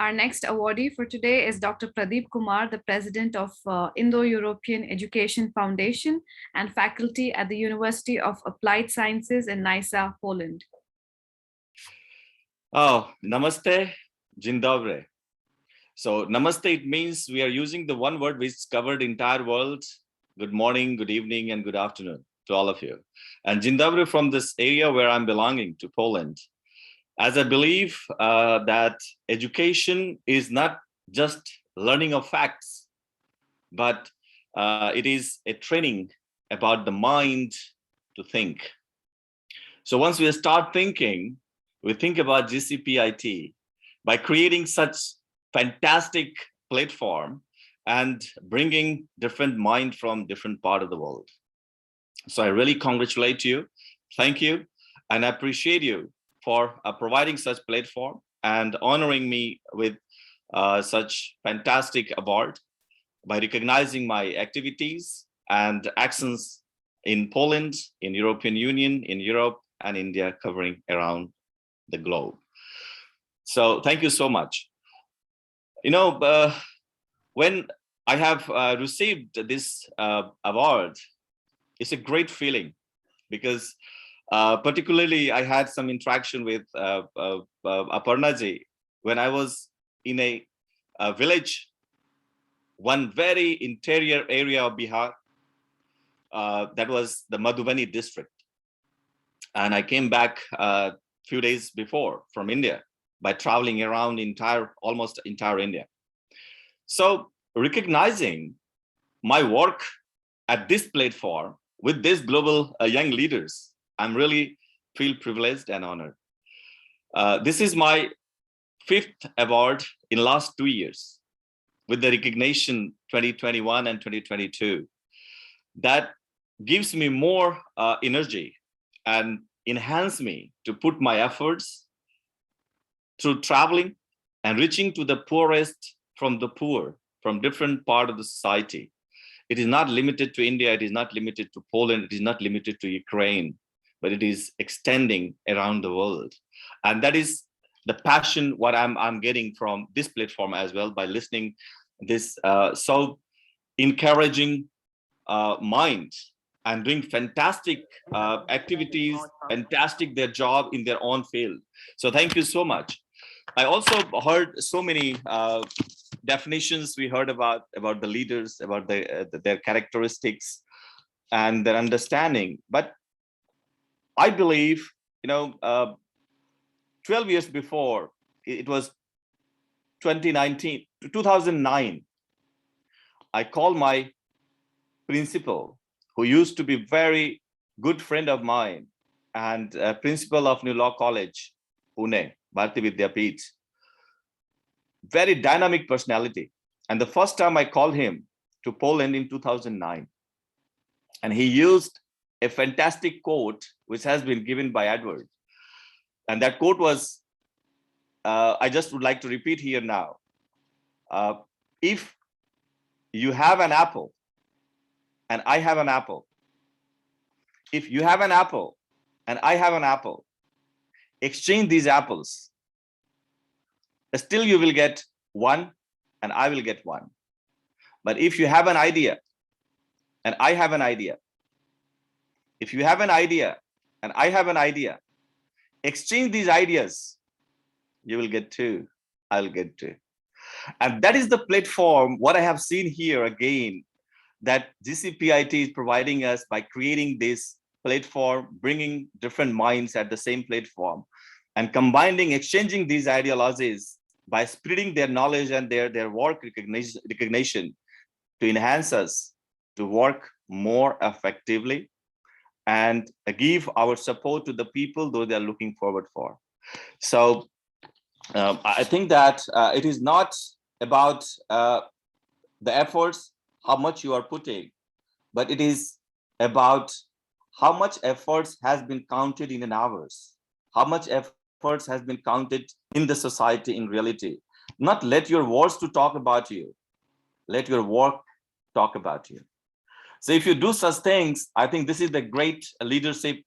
Our next awardee for today is Dr. Pradeep Kumar, the president of Indo-European Education Foundation and faculty at the University of Applied Sciences in Nysa, Poland. Oh, namaste, dzień dobry. So namaste, it means we are using the one word which covered the entire world. Good morning, good evening, and good afternoon to all of you. And dzień dobry from this area where I'm belonging to, Poland. As I believe that education is not just learning of facts, but it is a training about the mind to think. So once we start thinking, we think about GCPIT by creating such fantastic platform and bringing different mind from different part of the world. So I really congratulate you. Thank you. And I appreciate you for providing such platform and honoring me with such fantastic award by recognizing my activities and actions in Poland, in European Union, in Europe, and India, covering around the globe. So thank you so much. You know, when I have received this award, it's a great feeling because particularly I had some interaction with Aparnaji when I was in a village, one very interior area of Bihar, that was the Madhubani district. And I came back a few days before from India by traveling around almost entire India. So recognizing my work at this platform with these global young leaders, I'm really feel privileged and honored. This is my 5th award in last 2 years with the recognition 2021 and 2022. That gives me more energy and enhance me to put my efforts through traveling and reaching to the poorest from the poor from different part of the society. It is not limited to India, it is not limited to Poland, it is not limited to Ukraine, but it is extending around the world. And that is the passion what I'm getting from this platform as well by listening this so encouraging mind and doing fantastic activities, fantastic their job in their own field. So thank you so much. I also heard so many definitions we heard about the leaders, about their characteristics and their understanding. But I believe, 12 years before, it was 2009, I called my principal, who used to be very good friend of mine and principal of New Law College, Pune, Bharati Vidyapith. Very dynamic personality. And the first time I called him to Poland in 2009, and he used a fantastic quote, which has been given by Edward. And that quote was, I just would like to repeat here now. If you have an apple and I have an apple, if you have an apple and I have an apple, exchange these apples, still you will get one and I will get one. But if you have an idea and I have an idea, if you have an idea and I have an idea, exchange these ideas, you will get two, I'll get two. And that is the platform, what I have seen here again, that GCPIT is providing us by creating this platform, bringing different minds at the same platform and combining, exchanging these ideologies by spreading their knowledge and their work recognition to enhance us to work more effectively and give our support to the people though they are looking forward for. So I think that it is not about the efforts, how much you are putting, but it is about how much efforts has been counted in hours, how much efforts has been counted in the society in reality. Not let your words to talk about you, let your work talk about you. So if you do such things, I think this is the great leadership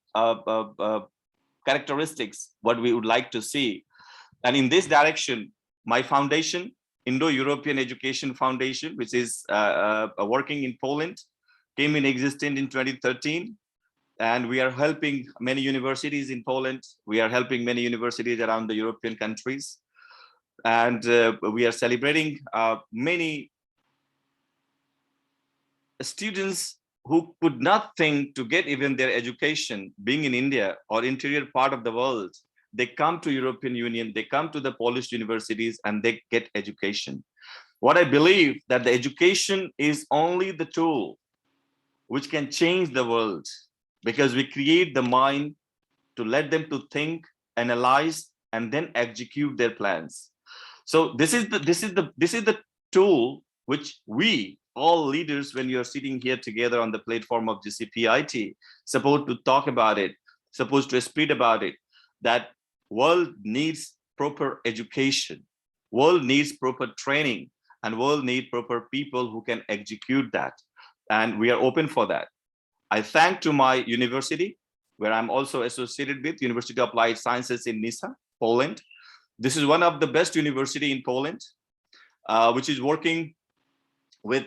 characteristics, what we would like to see. And in this direction, My foundation, Indo-European Education Foundation, which is working in Poland, came in existence in 2013. And we are helping many universities in Poland. We are helping many universities around the European countries. And we are celebrating many students who could not think to get even their education being in India or interior part of the world. They come to European Union, they come to the Polish universities and they get education. What I believe that the education is only the tool which can change the world, because we create the mind to let them to think, analyze, and then execute their plans. So this is the tool which we all leaders, when you are sitting here together on the platform of GCPIT, supposed to talk about it, supposed to speak about it, that world needs proper education, world needs proper training, and world needs proper people who can execute that. And we are open for that. I thank to my university, where I'm also associated with, University of Applied Sciences in Nysa, Poland. This is one of the best university in Poland, which is working with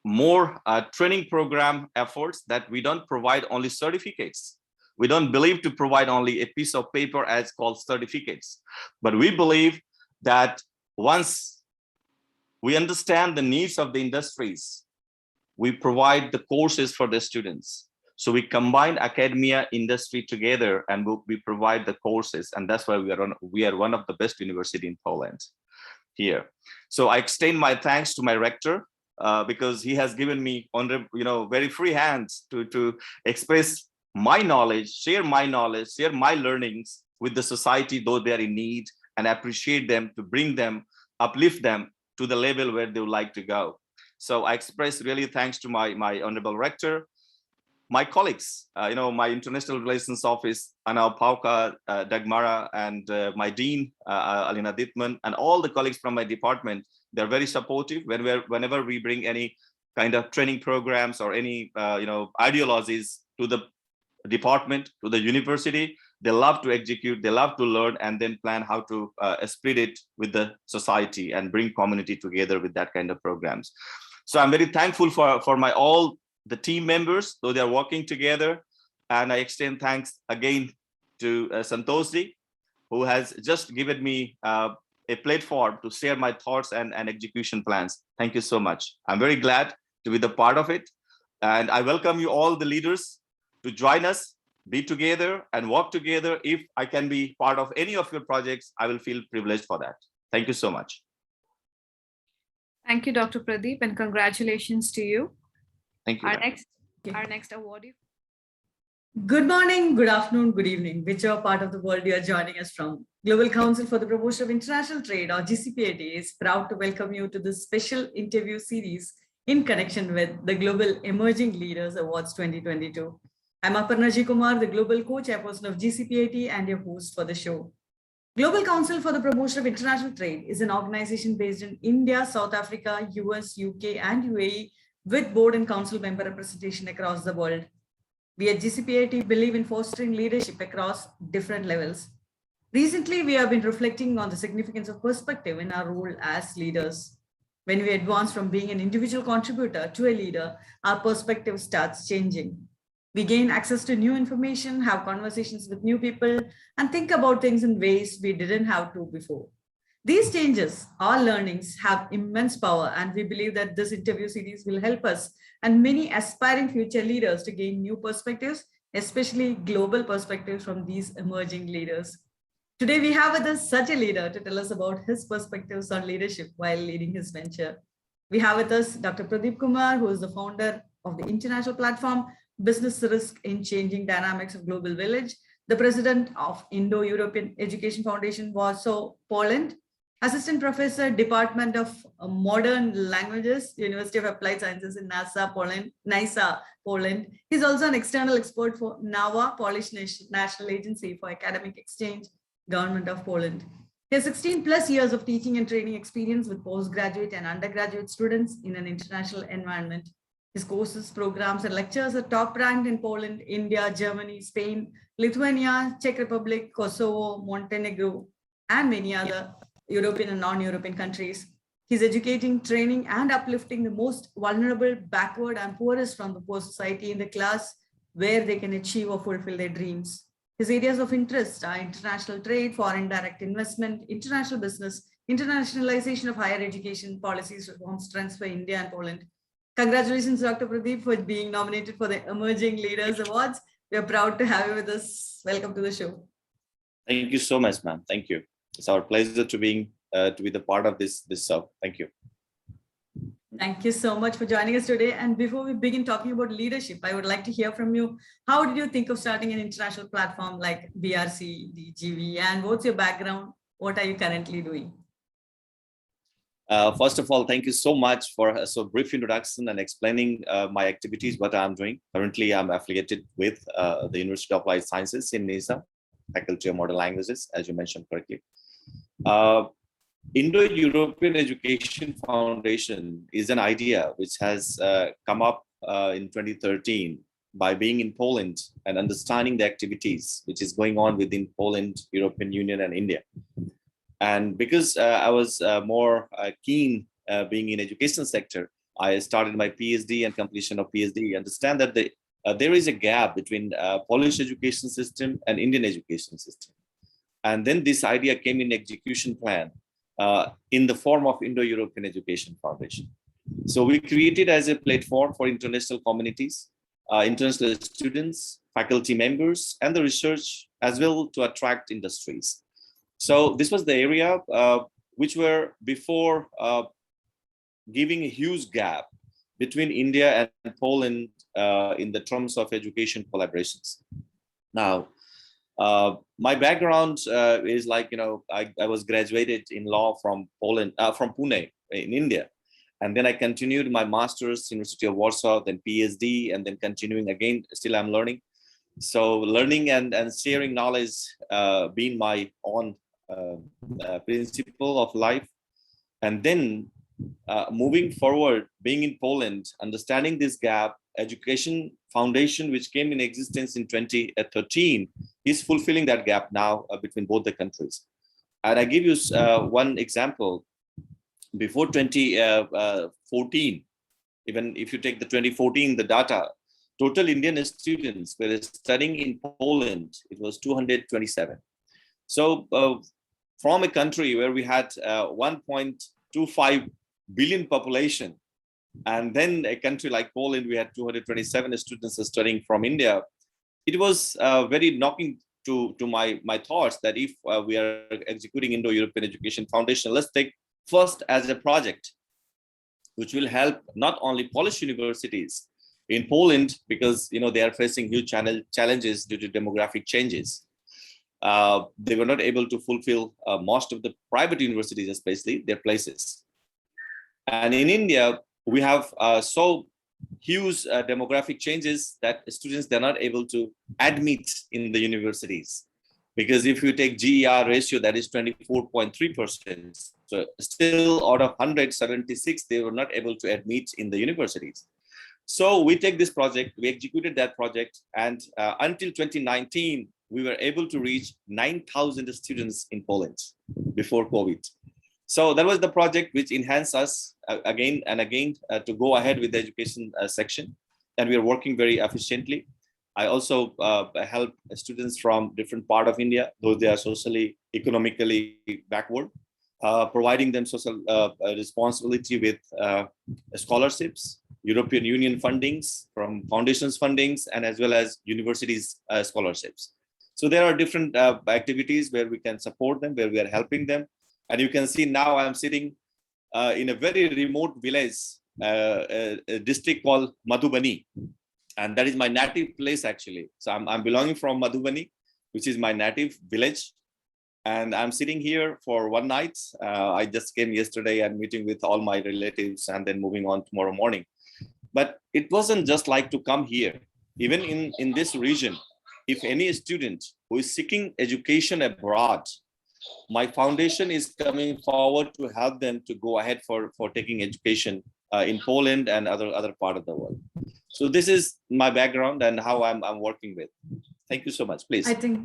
more training program efforts, that we don't provide only certificates. We don't believe to provide only a piece of paper as called certificates, but we believe that once we understand the needs of the industries, we provide the courses for the students. So we combine academia, industry together, and we provide the courses. And that's why we are one of the best university in Poland here. So I extend my thanks to my rector, because he has given me very free hands to express my knowledge, share my learnings with the society, though they are in need, and appreciate them, to bring them, uplift them to the level where they would like to go. So I express really thanks to my honorable rector, my colleagues, my international relations office, Anna Pauka, Dagmara, and my dean, Alina Dittman, and all the colleagues from my department. They're very supportive whenever we bring any kind of training programs or any ideologies to the department, to the university. They love to execute, they love to learn, and then plan how to split it with the society and bring community together with that kind of programs. So I'm very thankful for my all the team members, though they're working together. And I extend thanks again to Santoshji, who has just given me a platform to share my thoughts and execution plans. Thank you so much. I'm very glad to be the part of it. And I welcome you all the leaders to join us, be together and work together. If I can be part of any of your projects, I will feel privileged for that. Thank you so much. Thank you, Dr. Pradeep, and congratulations to you. Thank you. Our next awardee. Good morning, good afternoon, good evening, whichever part of the world you are joining us from. Global Council for the Promotion of International Trade, or GCPIT, is proud to welcome you to this special interview series in connection with the Global Emerging Leaders Awards 2022. I'm Aparna Kumar, the Global Co-Chairperson of GCPIT and your host for the show. Global Council for the Promotion of International Trade is an organization based in India, South Africa, US, UK, and UAE, with board and council member representation across the world. We at GCPIT believe in fostering leadership across different levels. Recently, we have been reflecting on the significance of perspective in our role as leaders. When we advance from being an individual contributor to a leader, our perspective starts changing. We gain access to new information, have conversations with new people, and think about things in ways we didn't have to before. These changes, our learnings, have immense power, and we believe that this interview series will help us and many aspiring future leaders to gain new perspectives, especially global perspectives from these emerging leaders. Today, we have with us such a leader to tell us about his perspectives on leadership while leading his venture. We have with us Dr. Pradeep Kumar, who is the founder of the international platform Business Risk in Changing Dynamics of Global Village, the president of Indo-European Education Foundation, Warsaw, Poland, assistant professor, Department of Modern Languages, University of Applied Sciences in Nysa, Poland. He's also an external expert for NAWA, Polish National Agency for Academic Exchange, Government of Poland. He has 16 plus years of teaching and training experience with postgraduate and undergraduate students in an international environment. His courses, programs, and lectures are top ranked in Poland, India, Germany, Spain, Lithuania, Czech Republic, Kosovo, Montenegro, and many other European and non-European countries. He's educating, training, and uplifting the most vulnerable, backward, and poorest from the poor society in the class where they can achieve or fulfill their dreams. His areas of interest are international trade, foreign direct investment, international business, internationalization of higher education policies, reforms, trends for India and Poland. Congratulations, Dr. Pradeep, for being nominated for the Emerging Leaders Awards. We are proud to have you with us. Welcome to the show. Thank you so much, ma'am. Thank you. It's our pleasure to be the part of this show. Thank you. Thank you so much for joining us today. And before we begin talking about leadership, I would like to hear from you. How did you think of starting an international platform like BRC, DGV, and what's your background? What are you currently doing? First of all, thank you so much for a so brief introduction and explaining my activities, what I'm doing. Currently, I'm affiliated with the University of Applied Sciences in NISA, Faculty of Modern Languages, as you mentioned correctly. Indo-European Education Foundation is an idea which has come up in 2013 by being in Poland and understanding the activities which is going on within Poland, European Union, and India. And because I was more keen being in education sector, I started my PhD and completion of PhD. Understand that there is a gap between Polish education system and Indian education system. And then this idea came in execution plan in the form of Indo-European Education Foundation. So we created as a platform for international communities, international students, faculty members, and the research as well to attract industries. So this was the area which were before giving a huge gap between India and Poland in the terms of education collaborations. Now, my background is like, I was graduated in law from Poland, from Pune in India. And then I continued my master's, University of Warsaw, then PhD, and then continuing again, still I'm learning. So learning and sharing knowledge being my own principle of life. And then moving forward, being in Poland, understanding this gap, education foundation, which came in existence in 2013, is fulfilling that gap now between both the countries. And I give you one example. Before 2014, even if you take the 2014, the data, total Indian students were studying in Poland, it was 227. So from a country where we had 1.25 billion population, and then a country like Poland, we had 227 students studying from India. It was very knocking to my thoughts that if we are executing Indo-European Education Foundation, let's take first as a project, which will help not only Polish universities in Poland, because they are facing huge challenges due to demographic changes. They were not able to fulfill most of the private universities, especially their places. And in India, we have so huge demographic changes that students, they're not able to admit in the universities. Because if you take GER ratio, that is 24.3%. So still out of 176, they were not able to admit in the universities. So we take this project, we executed that project, and until 2019, we were able to reach 9,000 students in Poland before COVID. So that was the project which enhanced us again and again to go ahead with the education section. And we are working very efficiently. I also help students from different part of India, though they are socially, economically backward, providing them social responsibility with scholarships, European Union fundings, from foundations fundings, and as well as universities scholarships. So there are different activities where we can support them, where we are helping them. And you can see now I'm sitting in a very remote village, a district called Madhubani. And that is my native place, actually. So I'm belonging from Madhubani, which is my native village. And I'm sitting here for one night. I just came yesterday and meeting with all my relatives and then moving on tomorrow morning. But it wasn't just like to come here. Even in this region, if any student who is seeking education abroad, my foundation is coming forward to help them to go ahead for taking education in Poland and other part of the world. So this is my background and how I'm working with. Thank you so much, please. I think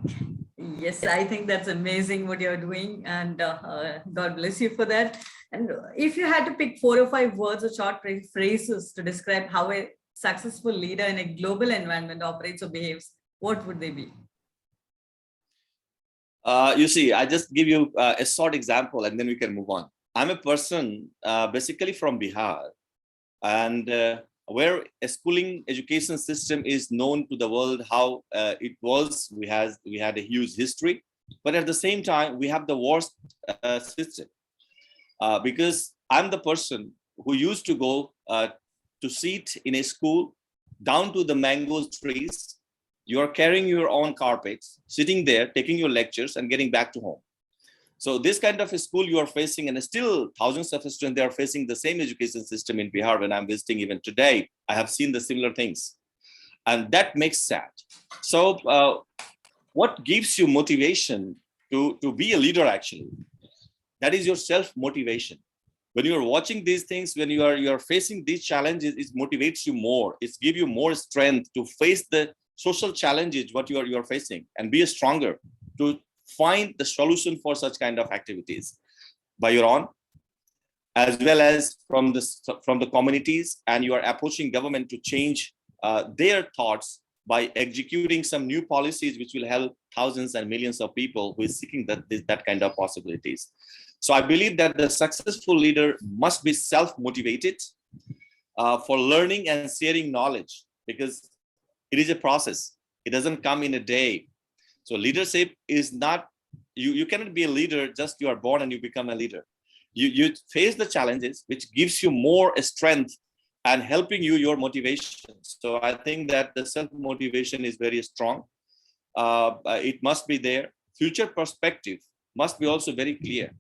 Yes, I think that's amazing what you're doing, and God bless you for that. And if you had to pick 4 or 5 words or short phrases to describe how a successful leader in a global environment operates or behaves, what would they be? You see, I just give you a short example and then we can move on. I'm a person basically from Bihar, and where a schooling education system is known to the world how it was. We had a huge history, but at the same time, we have the worst system because I'm the person who used to go to sit in a school down to the mango trees. You are carrying your own carpets, sitting there, taking your lectures, and getting back to home. So this kind of a school you are facing, and still thousands of students, they are facing the same education system in Bihar. When I'm visiting even today, I have seen the similar things. And that makes sad. So what gives you motivation to be a leader actually? That is your self-motivation. When you are watching these things, when you are facing these challenges, it motivates you more. It gives you more strength to face the social challenges what you are facing and be stronger to find the solution for such kind of activities by your own, as well as from the communities, and you are approaching government to change their thoughts by executing some new policies which will help thousands and millions of people who is seeking that kind of possibilities. So I believe that the successful leader must be self-motivated for learning and sharing knowledge, because it is a process. It doesn't come in a day. So leadership is not, you cannot be a leader just you are born and you become a leader. You face the challenges, which gives you more strength and helping you your motivation. So I think that the self-motivation is very strong. It must be there. Future perspective must be also very clear,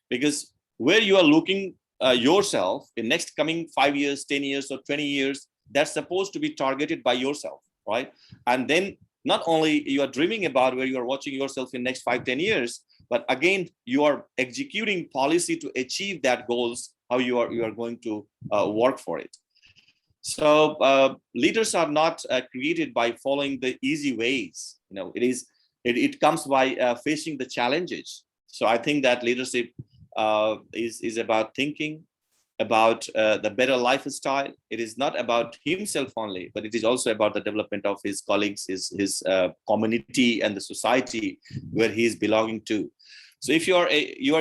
because where you are looking yourself in next coming 5 years, 10 years, or 20 years, that's supposed to be targeted by yourself, right? And then not only you are dreaming about where you are watching yourself in next 5, 10 years, but again, you are executing policy to achieve that goals, how you are going to work for it. So leaders are not created by following the easy ways. It comes by facing the challenges. So I think that leadership is about thinking about the better lifestyle. It is not about himself only, but it is also about the development of his colleagues, his community, and the society where he is belonging to. So if you are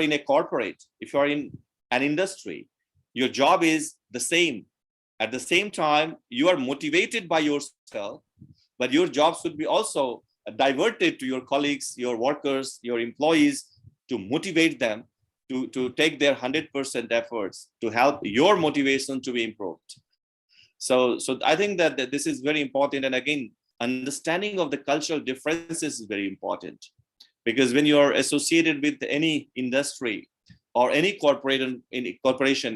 in a corporate, if you are in an industry, your job is the same. At the same time, you are motivated by yourself, but your job should be also diverted to your colleagues, your workers, your employees, to motivate them to take their 100% efforts to help your motivation to be improved. So I think that this is very important. And again, understanding of the cultural differences is very important, because when you are associated with any industry or any corporation,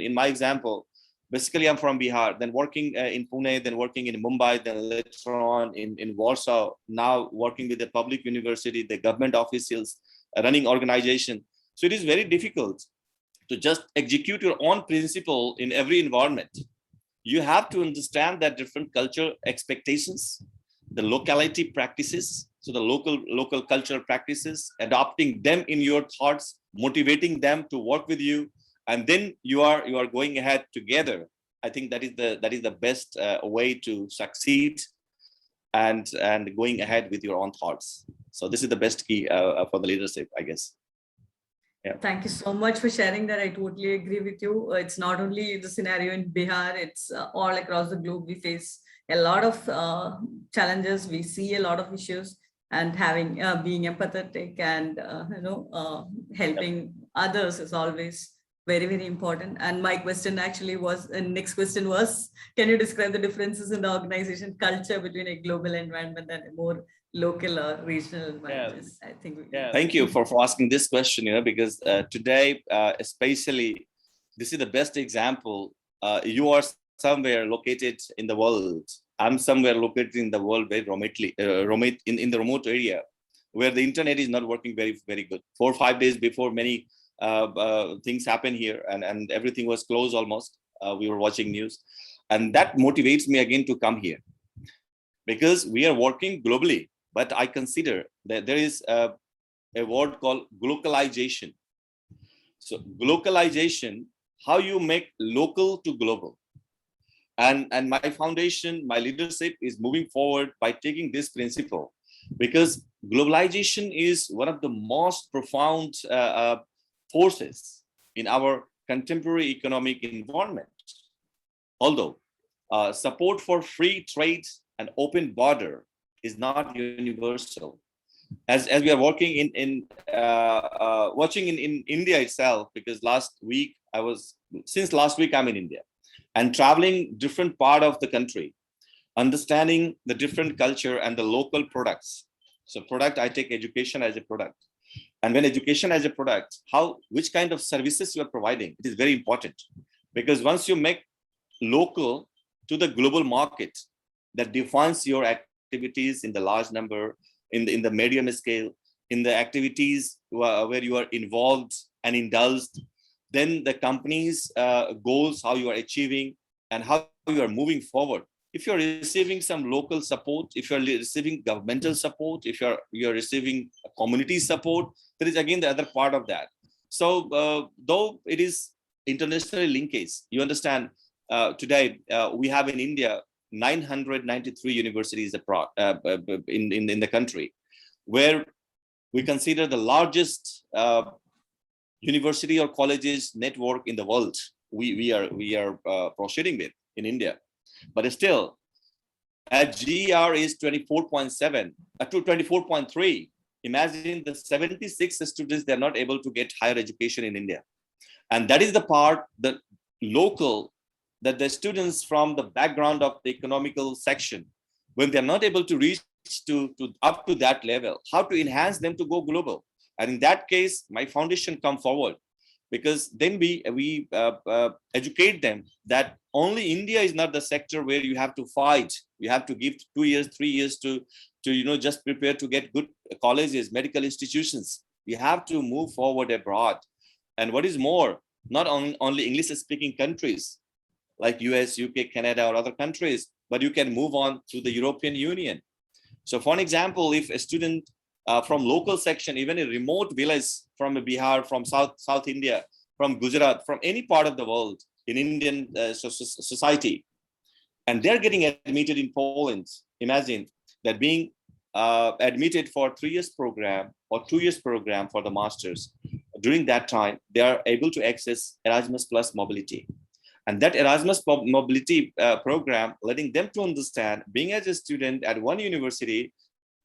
in my example, basically I'm from Bihar, then working in Pune, then working in Mumbai, then later on in Warsaw, now working with the public university, the government officials, running organization. So it is very difficult to just execute your own principle in every environment. You have to understand that different cultural expectations, the locality practices, so the local cultural practices, adopting them in your thoughts, motivating them to work with you, and then you are going ahead together. I think that is the best way to succeed and going ahead with your own thoughts. So this is the best key for the leadership, I guess. Yeah. Thank you so much for sharing that. I totally agree with you. It's not only the scenario in Bihar, it's all across the globe. We face a lot of challenges. We see a lot of issues, and having being empathetic and helping others is always very, very important. And my question actually was, and next question was, can you describe the differences in the organization culture between a global environment and a more local or regional environment? Yeah. I think. Thank you for asking this question, because today, especially, this is the best example. You are somewhere located in the world. I'm somewhere located in the world very remotely, in the remote area, where the internet is not working very, very good. 4 or 5 days before many things happen here, and everything was closed almost. We were watching news, and that motivates me again to come here, because we are working globally. but I consider that there is a word called globalization. So globalization, how you make local to global. And my foundation, my leadership is moving forward by taking this principle, because globalization is one of the most profound forces in our contemporary economic environment. Although support for free trade and open border is not universal. As we are working watching in India itself, because since last week I'm in India and traveling different part of the country, understanding the different culture and the local products. So product, I take education as a product. And when education as a product, which kind of services you are providing, it is very important. Because once you make local to the global market, that defines your activities in the large number, in the medium scale, in the activities where you are involved and indulged, then the company's goals, how you are achieving and how you are moving forward. If you're receiving some local support, if you're receiving governmental support, if you're receiving community support, there is again the other part of that. So though it is internationally linkage, you understand, today we have in India 993 universities in the country, where we consider the largest university or colleges network in the world. We are proceeding with in India, but still, as GR is 24.7 to 24.3. Imagine the 76 students, they're not able to get higher education in India, and that is the part that local, that the students from the background of the economical section, when they're not able to reach to up to that level, how to enhance them to go global. And in that case, my foundation come forward, because then we educate them that only India is not the sector where you have to fight. You have to give 2 years, 3 years to just prepare to get good colleges, medical institutions. You have to move forward abroad. And what is more, not only English-speaking countries like US, UK, Canada, or other countries, but you can move on to the European Union. So for an example, if a student from local section, even a remote village from Bihar, from South India, from Gujarat, from any part of the world in Indian society, and they're getting admitted in Poland, imagine that being admitted for 3 years program or 2 years program for the masters. During that time, they are able to access Erasmus Plus mobility. And that Erasmus mobility program, letting them to understand, being as a student at one university,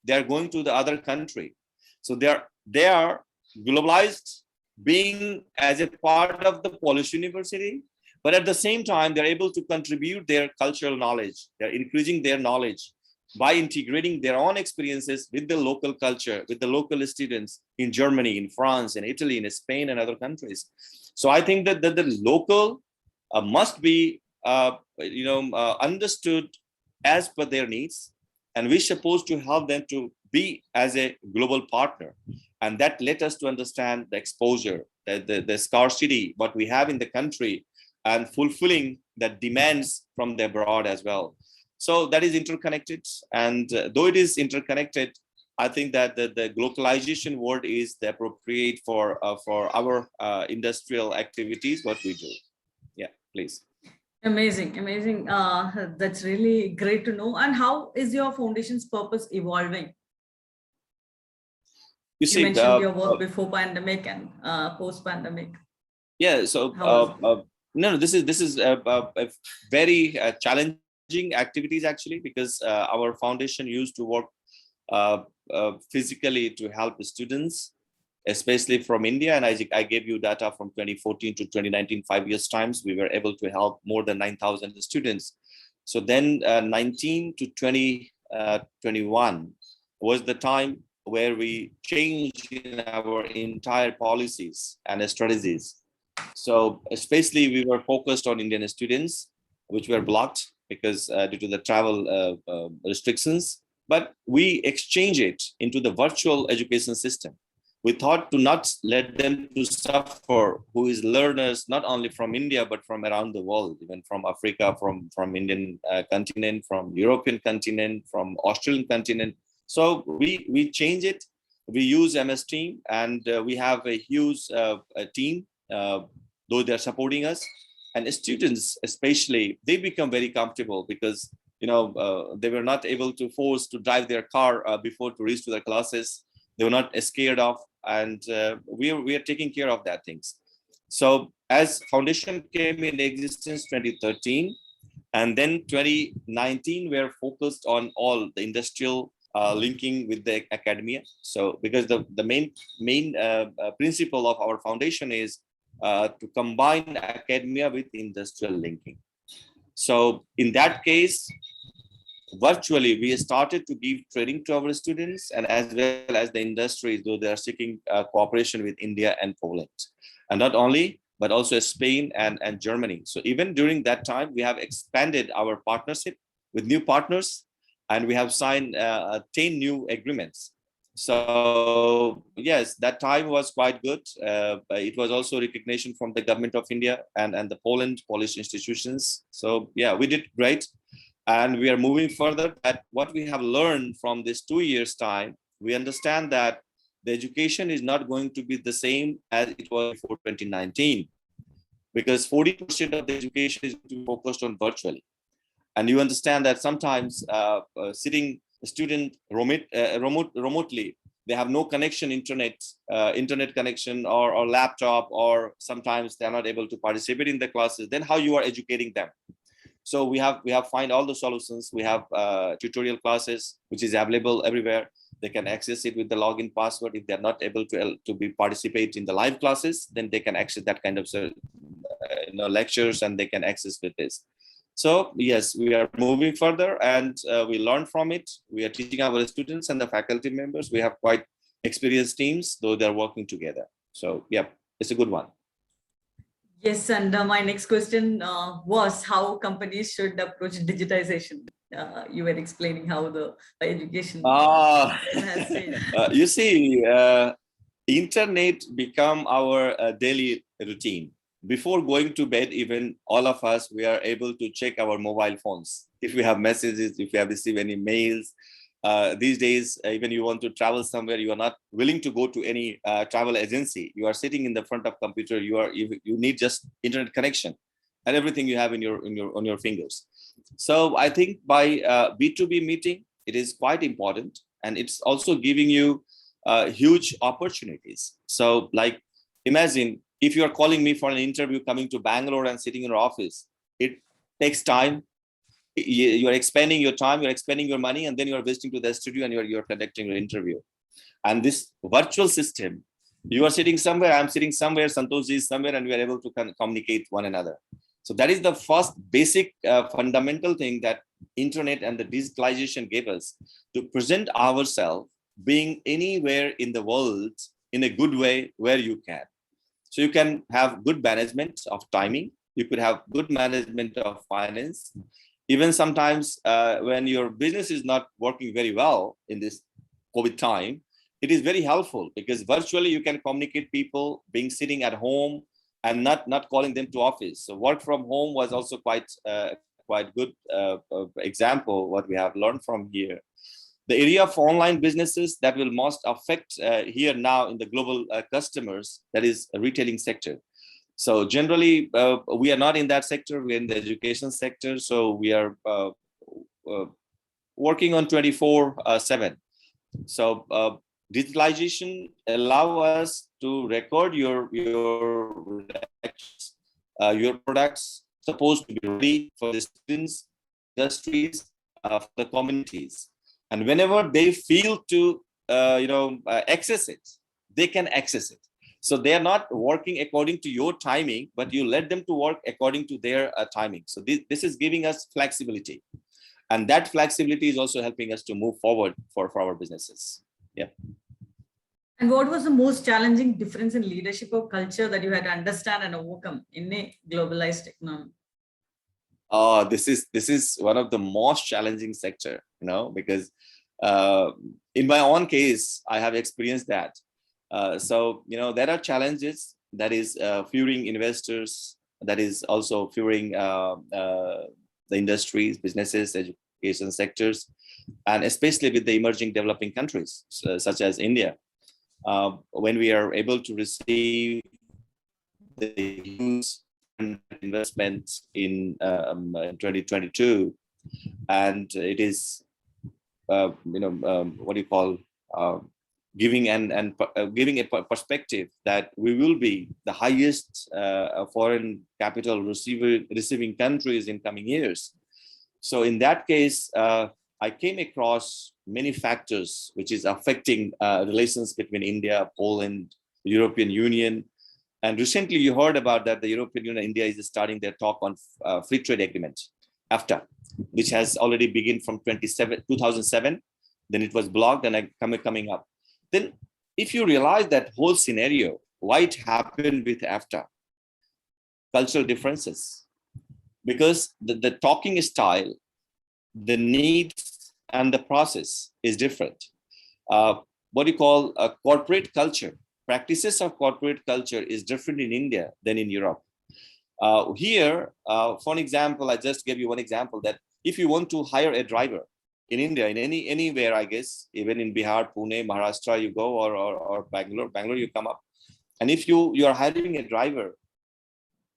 they are going to the other country. So they are globalized, being as a part of the Polish university, but at the same time, they're able to contribute their cultural knowledge. They're increasing their knowledge by integrating their own experiences with the local culture, with the local students in Germany, in France, in Italy, in Spain, and other countries. So I think that the local must be understood as per their needs, and we're supposed to help them to be as a global partner. And that let us to understand the exposure, the scarcity, what we have in the country, and fulfilling the demands from the abroad as well. So that is interconnected. And though it is interconnected, I think that the globalization word is the appropriate for our industrial activities, what we do. Yeah, please. Amazing. That's really great to know. And how is your foundation's purpose evolving? You mentioned your work before pandemic and post-pandemic. Yeah, so no, this is a very challenging activities actually, because our foundation used to work physically to help the students, especially from India. And I gave you data from 2014 to 2019, 5 years times, we were able to help more than 9,000 students. So then 19 to 2021 was the time where we changed in our entire policies and strategies. So especially we were focused on Indian students, which were blocked because due to the travel restrictions, but we exchange it into the virtual education system. We thought to not let them to suffer, who is learners, not only from India, but from around the world, even from Africa, from Indian continent, from European continent, from Australian continent. So we change it. We use MS Team, and we have a huge team, though they're supporting us. And students, especially, they become very comfortable because they were not able to force to drive their car before to reach to their classes. They were not scared of, and we are taking care of that things. So as foundation came in existence 2013, and then 2019, we are focused on all the industrial linking with the academia. So because the main principle of our foundation is to combine academia with industrial linking. So in that case, virtually we started to give training to our students, and as well as the industries, though they are seeking cooperation with India and Poland, and not only but also Spain and Germany. So even during that time, we have expanded our partnership with new partners, and we have signed 10 new agreements. So yes, that time was quite good. It was also recognition from the government of India and the Polish institutions. So yeah, we did great. And we are moving further. At what we have learned from this 2 years time, we understand that the education is not going to be the same as it was before 2019, because 40% of the education is focused on virtually. And you understand that sometimes sitting a student remotely, they have no connection, internet connection or laptop, or sometimes they're not able to participate in the classes. Then how you are educating them? So we have find all the solutions. We have tutorial classes, which is available everywhere. They can access it with the login password. If they're not able to be participate in the live classes, then they can access that kind of lectures, and they can access with this. So yes, we are moving further, and we learn from it. We are teaching our students and the faculty members. We have quite experienced teams, though they're working together. So yeah, it's a good one. Yes, and my next question was how companies should approach digitization. You were explaining how the education has changed. You see, internet become our daily routine. Before going to bed, even all of us, we are able to check our mobile phones. If we have messages, if we have received any mails. These days, even you want to travel somewhere, you are not willing to go to any travel agency. You are sitting in the front of computer. You need just internet connection, and everything you have on your fingers. So I think by B2B meeting, it is quite important, and it's also giving you huge opportunities. So like, imagine if you are calling me for an interview, coming to Bangalore and sitting in your office, it takes time. You are expending your time, you're expending your money, and then you're visiting to the studio and you're conducting your interview. And this virtual system, you are sitting somewhere, I'm sitting somewhere, Santosh is somewhere, and we are able to communicate one another. So that is the first basic fundamental thing that internet and the digitalization gave us, to present ourselves being anywhere in the world in a good way where you can. So you can have good management of timing, you could have good management of finance. Even sometimes when your business is not working very well in this COVID time, it is very helpful because virtually you can communicate people being sitting at home and not calling them to office. So work from home was also quite good example what we have learned from here. The area of online businesses that will most affect here now in the global customers, that is a retailing sector. So generally, we are not in that sector. We're in the education sector. So we are working on 24/7. So digitalization allow us to record your products supposed to be ready for the students, industries, for the communities. And whenever they feel to access it, they can access it. So they are not working according to your timing, but you let them to work according to their timing. So this is giving us flexibility. And that flexibility is also helping us to move forward for our businesses. Yeah. And what was the most challenging difference in leadership or culture that you had to understand and overcome in a globalized economy? This is one of the most challenging sector, because in my own case, I have experienced that. So there are challenges, that is fearing investors, that is also fearing the industries, businesses, education sectors. and especially with the emerging developing countries such as India. When we are able to receive the huge investments in 2022, and it is what do you call giving giving a perspective that we will be the highest foreign capital receiving countries in coming years. So in that case, I came across many factors which is affecting relations between India, Poland, European Union. And recently you heard about that the European Union and India is starting their talk on free trade agreement, AFTA, which has already begun from 2007. Then it was blocked and coming up. Then if you realize that whole scenario, why it happened with AFTA, cultural differences, because the talking style, the needs and the process is different. What you call a corporate culture, practices of corporate culture is different in India than in Europe. Here, for an example, I just gave you one example that if you want to hire a driver in India, in anywhere, I guess, even in Bihar, Pune, Maharashtra, you go, or Bangalore, you come up. And if you are hiring a driver,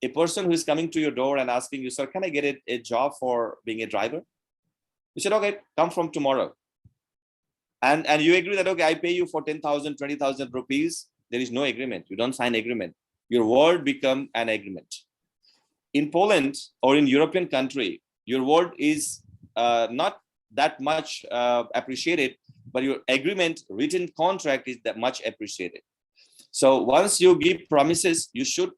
a person who is coming to your door and asking you, sir, can I get a job for being a driver? You said, okay, come from tomorrow. And you agree that, okay, I pay you for 10,000, 20,000 rupees. There is no agreement. You don't sign agreement. Your word become an agreement. In Poland or in European country, your word is not that much appreciated, but your agreement, written contract is that much appreciated. So once you give promises, you should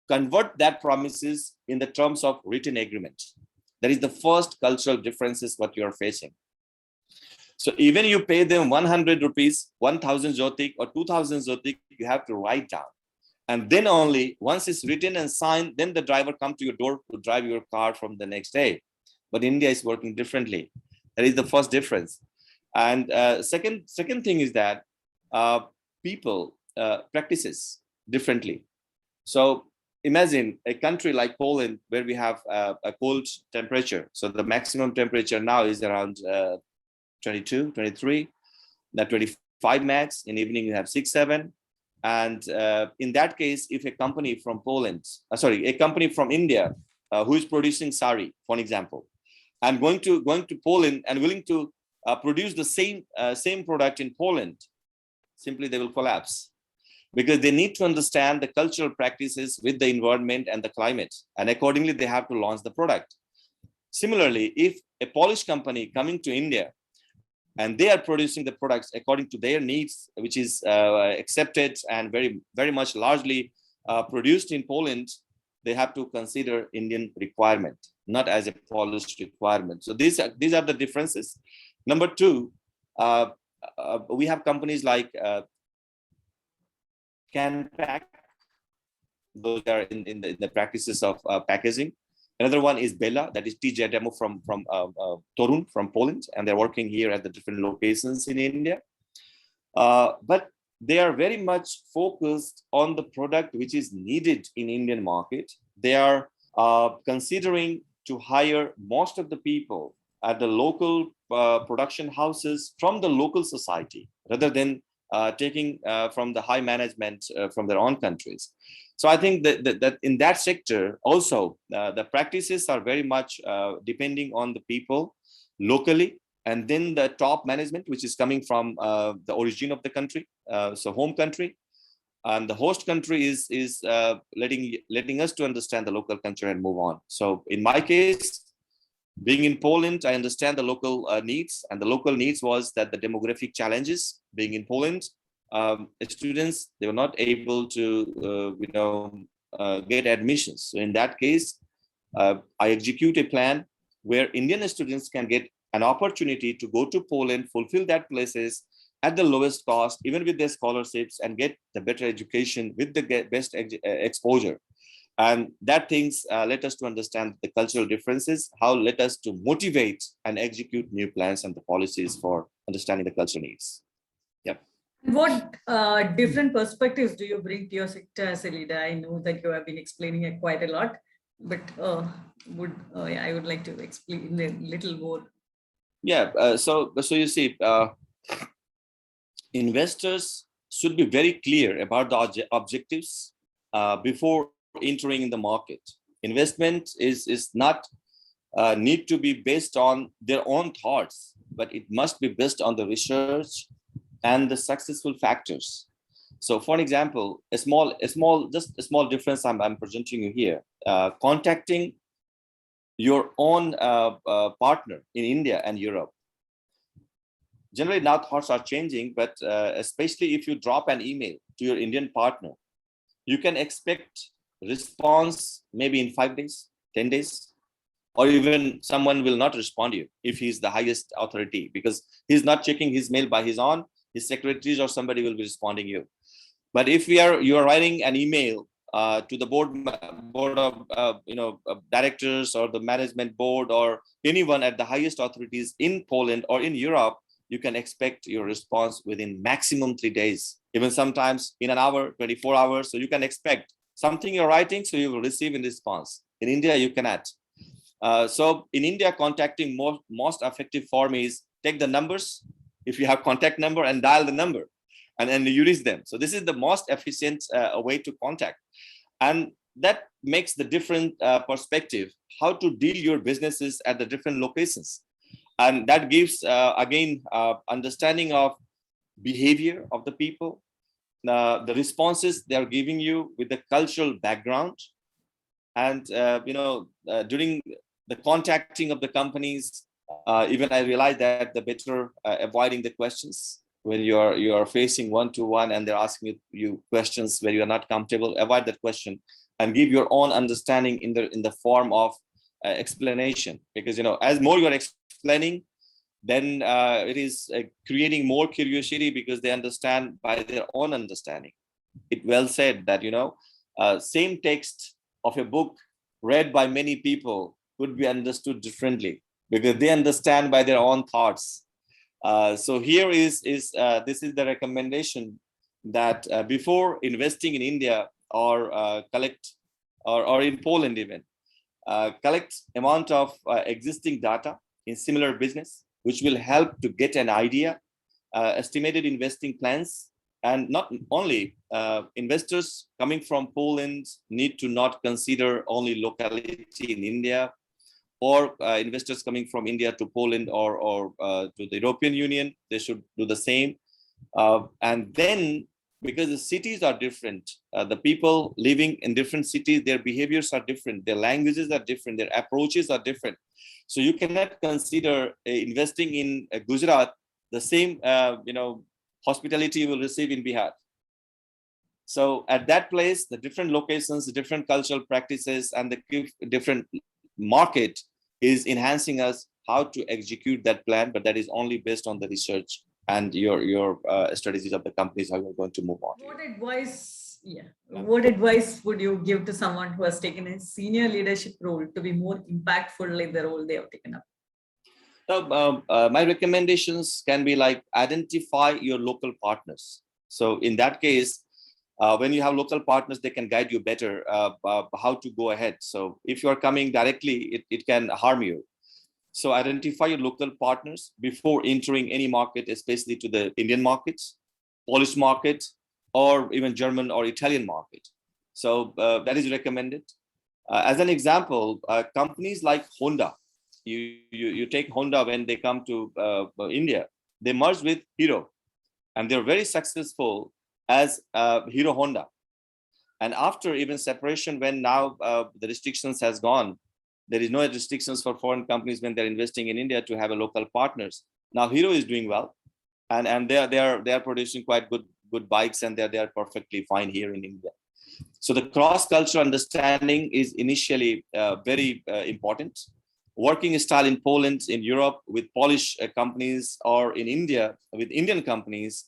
convert that promises in the terms of written agreement. That is the first cultural differences what you are facing. So even you pay them 100 rupees, 1,000 zloty or 2,000 zloty, you have to write down. And then only once it's written and signed, then the driver come to your door to drive your car from the next day. But India is working differently. That is the first difference. And second thing is that people practices differently. So imagine a country like Poland where we have a cold temperature. So the maximum temperature now is around 22, 23, now 25 max. In evening you have 6, 7. And in that case, if a company from Poland, a company from India who is producing sari, for example, and going to Poland and willing to produce the same product in Poland, simply they will collapse, because they need to understand the cultural practices with the environment and the climate, and accordingly they have to launch the product. Similarly, if a Polish company coming to India and they are producing the products according to their needs, which is accepted and very much largely produced in Poland, they have to consider Indian requirement, not as a Polish requirement. So these are the differences. Number two, we have companies like Can Pack. Those are in the practices of packaging. Another one is Bella, that is TJ Demo from Torun, from Poland, and they're working here at the different locations in India. But they are very much focused on the product which is needed in Indian market. They are considering to hire most of the people at the local production houses from the local society, rather than taking from the high management from their own countries. So I think that in that sector also, the practices are very much depending on the people locally, and then the top management, which is coming from the origin of the country, so home country, and the host country is letting us to understand the local culture and move on. So in my case, being in Poland, I understand the local needs, and the local needs was that the demographic challenges. Being in Poland, students, they were not able to get admissions. So in that case, I execute a plan where Indian students can get an opportunity to go to Poland, fulfill that places at the lowest cost, even with their scholarships, and get the better education with the best exposure. And that things let us to understand the cultural differences, how let us to motivate and execute new plans and the policies for understanding the cultural needs. Yep. What different perspectives do you bring to your sector as a leader? I know that you have been explaining it quite a lot, but I would like to explain a little more. Yeah. So you see, investors should be very clear about the objectives before entering in the market. Investment is not need to be based on their own thoughts, but it must be based on the research and the successful factors. So, for example, just a small difference I'm presenting you here. Contacting your own partner in India and Europe. Generally, now thoughts are changing, but especially if you drop an email to your Indian partner, you can expect response maybe in 5 days, 10 days, or even someone will not respond to you if he's the highest authority, because he's not checking his mail by his own, his secretaries or somebody will be responding you. But if you are writing an email to the board of directors or the management board or anyone at the highest authorities in Poland or in Europe, you can expect your response within maximum 3 days, even sometimes in an hour, 24 hours. So you can expect something you're writing, so you will receive in response. In India, you cannot. So in India, contacting most effective form is take the numbers, if you have contact number, and dial the number, and then you reach them. So this is the most efficient way to contact. And that makes the different perspective, how to deal your businesses at the different locations. And that gives, again, understanding of behavior of the people, the responses they are giving you with the cultural background. And, during the contacting of the companies, even I realized that the better avoiding the questions when you are facing one-to-one and they're asking you questions where you are not comfortable. Avoid that question and give your own understanding in the form of explanation, because as more you are explaining, then it is creating more curiosity, because they understand by their own understanding. It well said that same text of a book read by many people could be understood differently, because they understand by their own thoughts. So here is this is the recommendation that before investing in India or collect or in Poland even, collect amount of existing data in similar business, which will help to get an idea, estimated investing plans. And not only investors coming from Poland need to not consider only locality in India, or investors coming from India to Poland or to the European Union, they should do the same. And then, because the cities are different, the people living in different cities, their behaviors are different, their languages are different, their approaches are different. So you cannot consider investing in Gujarat the same hospitality you will receive in Bihar. So at that place, the different locations, the different cultural practices, and the different market is enhancing us how to execute that plan, but that is only based on the research and your strategies of the companies, how you're going to move on. What advice would you give to someone who has taken a senior leadership role to be more impactful in the role they have taken up? So, my recommendations can be like identify your local partners. So in that case, when you have local partners, they can guide you better how to go ahead. So if you are coming directly, it can harm you. So identify your local partners before entering any market, especially to the Indian markets, Polish market, or even German or Italian market. So that is recommended. As an example, companies like Honda, you take Honda when they come to India, they merge with Hero, and they're very successful as Hero Honda. And after even separation, when now the restrictions has gone, there is no restrictions for foreign companies when they're investing in India to have a local partners. Now Hero is doing well, and they are producing quite good bikes, and they are perfectly fine here in India. So the cross-cultural understanding is initially very important. Working style in Poland, in Europe with Polish companies, or in India with Indian companies,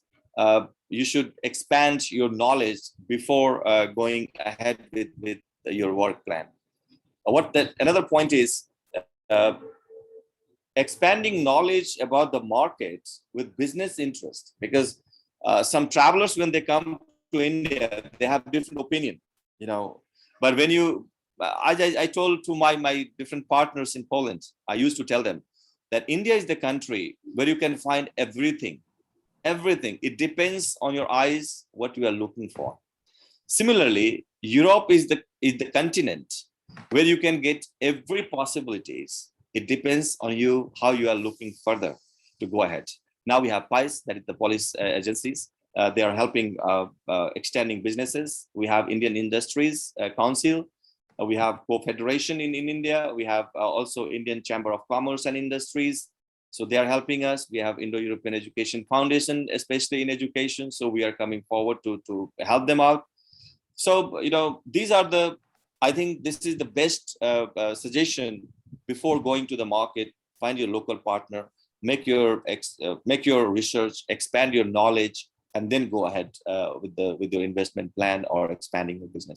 you should expand your knowledge before going ahead with your work plan. Another point is expanding knowledge about the market with business interest, because some travelers, when they come to India, they have different opinion, but when I told to my different partners in Poland, I used to tell them, that India is the country where you can find everything. Everything. It depends on your eyes, what you are looking for. Similarly, Europe is the continent where you can get every possibilities. It depends on you, how you are looking further to go ahead. Now we have PICE, that is the police agencies. They are helping extending businesses. We have Indian Industries Council. We have Co-Federation in India. We have also Indian Chamber of Commerce and Industries. So they are helping us. We have Indo-European Education Foundation, especially in education. So we are coming forward to help them out. So, these are I think this is the best suggestion before going to the market. Find your local partner, make your research, expand your knowledge, and then go ahead with your investment plan or expanding your business.